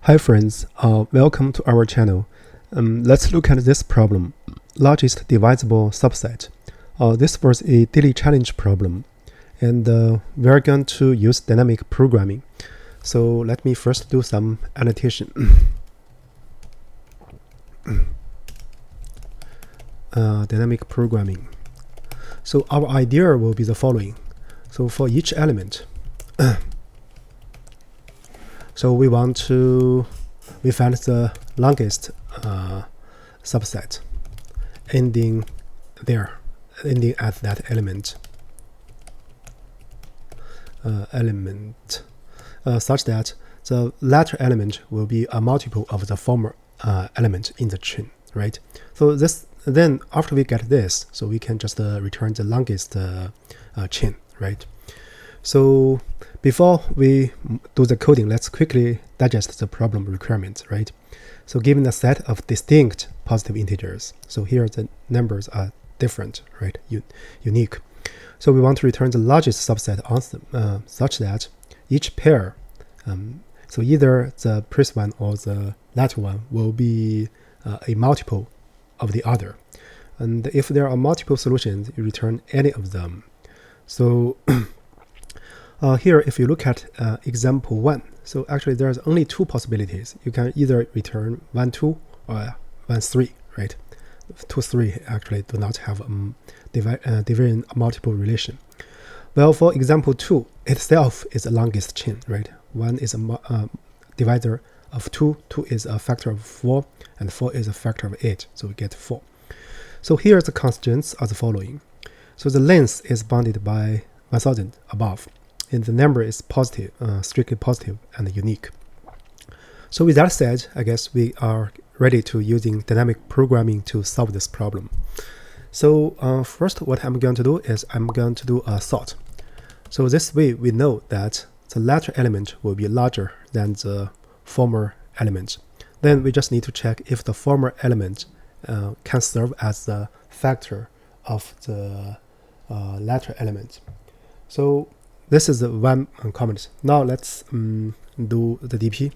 Hi friends, welcome to our channel. Let's look at this problem, largest divisible subset. This was a daily challenge problem, and we're going to use dynamic programming. So let me first do some annotation. Dynamic programming. So our idea will be the following. So for each element, so we find the longest subset ending at that element, such that the latter element will be a multiple of the former element in the chain, right? So then after we get this, so we can just return the longest chain, right? So before we do the coding, let's quickly digest the problem requirement, right? So given a set of distinct positive integers, so here the numbers are different, right? Unique. So we want to return the largest subset on them, such that each pair, so either the previous one or the latter one, will be a multiple of the other. And if there are multiple solutions, you return any of them. So here, if you look at example 1, so actually there's only two possibilities. You can either return 1, 2 or 1, 3, right? 2, 3 actually do not have divariant multiple relation. Well, for example 2 itself is the longest chain, right? 1 is a divisor of 2, 2 is a factor of 4, and 4 is a factor of 8, so we get 4. So here the constraints are the following. So the length is bounded by 1000 above, and the number is positive, strictly positive and unique. So with that said, I guess we are ready to using dynamic programming to solve this problem. So first what I'm going to do is I'm going to do a sort. So this way we know that the latter element will be larger than the former element. Then we just need to check if the former element can serve as the factor of the latter element. So this is the one comment. Now let's do the DP.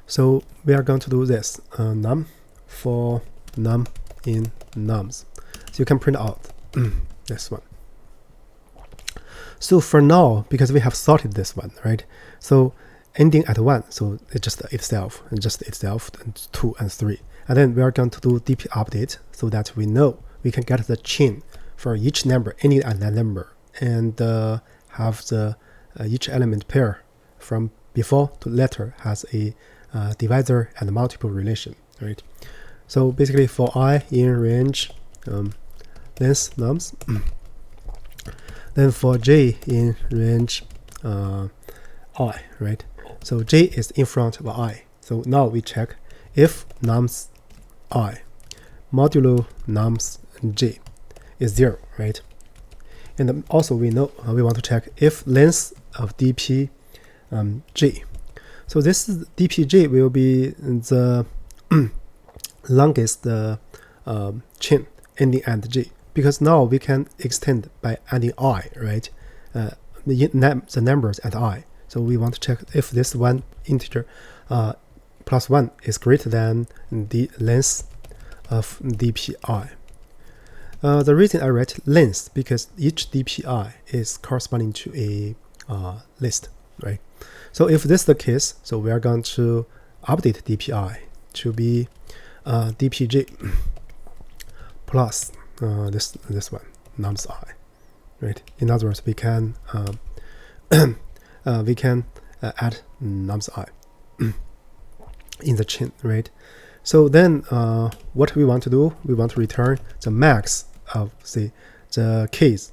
So we are going to do this num for num in nums. So you can print out this one. So for now, because we have sorted this one, right? So ending at 1, so it's just itself, and 2 and 3. And then we are going to do DP update so that we know we can get the chain for each number, any at that number, and have the each element pair from before to later has a divisor and multiple relation, right? So basically for I in range length nums, then for j in range I, right? So j is in front of I. So now we check if nums I modulo nums j is 0, right? And also we know we want to check if length of dp j. So this dpj will be the longest chain ending at j, because now we can extend by adding I, right? The numbers at I. So we want to check if this one integer plus 1 is greater than the length of dpi. The reason I write length because each dpi is corresponding to a list, right? So if this is the case, so we are going to update dpi to be dpj plus this one nums I, right? In other words, we can add nums I in the chain, right? So then what we want to do, we want to return the max of the keys,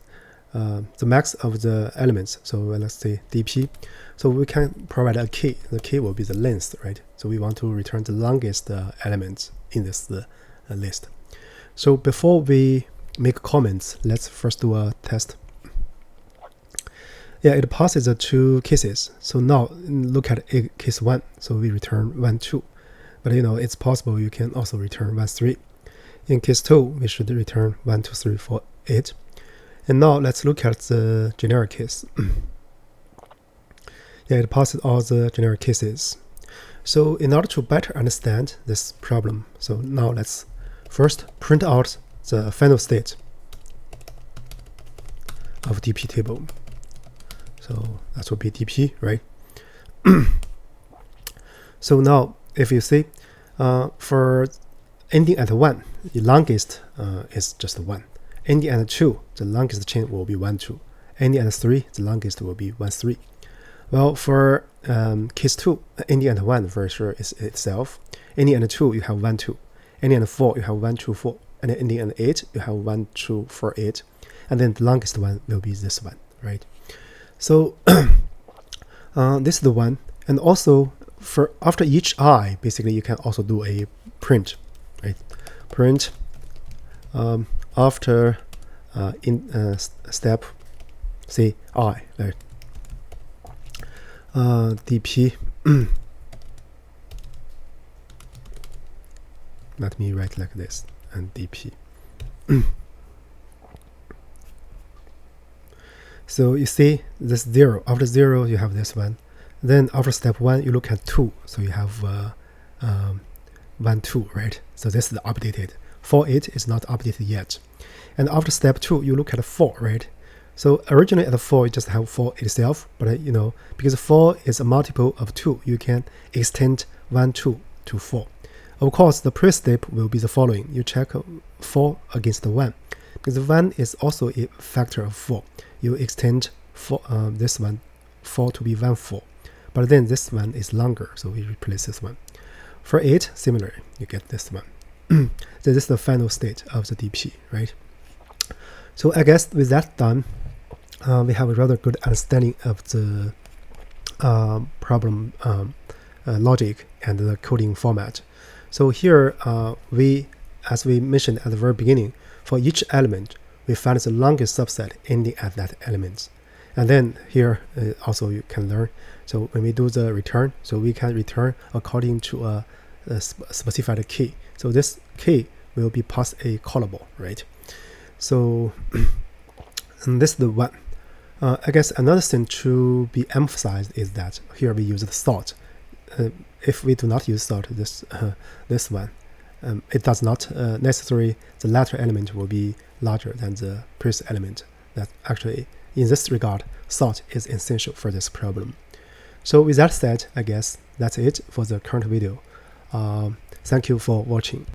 the max of the elements. So let's say dp. So we can provide a key. The key will be the length, right? So we want to return the longest element in this list. So before we make comments, let's first do a test. Yeah, it passes the two cases. So now look at case 1. So we return 1, 2. But it's possible you can also return 1, 3. In case 2, we should return 1, 2, 3, 4, 8. And now let's look at the generic case. Yeah, it passes all the generic cases. So in order to better understand this problem, so now let's first print out the final state of DP table. So that will be DP, right? So now if you see for ending at 1, the longest is just 1. Ending at 2, the longest chain will be 1, 2. Ending at 3, the longest will be 1, 3. Well, for case 2, ending at 1 for sure is itself. Ending at 2, you have 1, 2. Ending at 4, you have 1, 2, 4. And then ending at 8, you have 1, 2, 4, 8. And then the longest one will be this one, right? So this is the one. And also for after each I, basically you can also do a print, right? Print after step say I, right? DP. Let me write like this, and DP. So you see this 0. After 0, you have this one. Then after step 1, you look at 2. So you have 1, 2, right? So this is updated. 4, 8 is not updated yet. And after step 2, you look at 4, right? So originally at 4, you just have 4 itself, but because 4 is a multiple of 2, you can extend 1, 2 to 4. Of course, the previous step will be the following. You check 4 against 1, because 1 is also a factor of 4. You extend this one 4 to be 1, 4. But then this one is longer, so we replace this one. For 8, similar, you get this one. This is the final state of the DP, right? So I guess with that done, we have a rather good understanding of the problem logic and the coding format. So here, as we mentioned at the very beginning, for each element, we find the longest subset ending at that element. And then here also you can learn. So when we do the return, so we can return according to a specified key. So this key will be passed a callable, right? So and this is the one. I guess another thing to be emphasized is that here we use the sort. If we do not use sort, this one, it does not necessarily the latter element will be larger than the previous element. That actually, in this regard, sort is essential for this problem. So with that said, I guess that's it for the current video. Thank you for watching.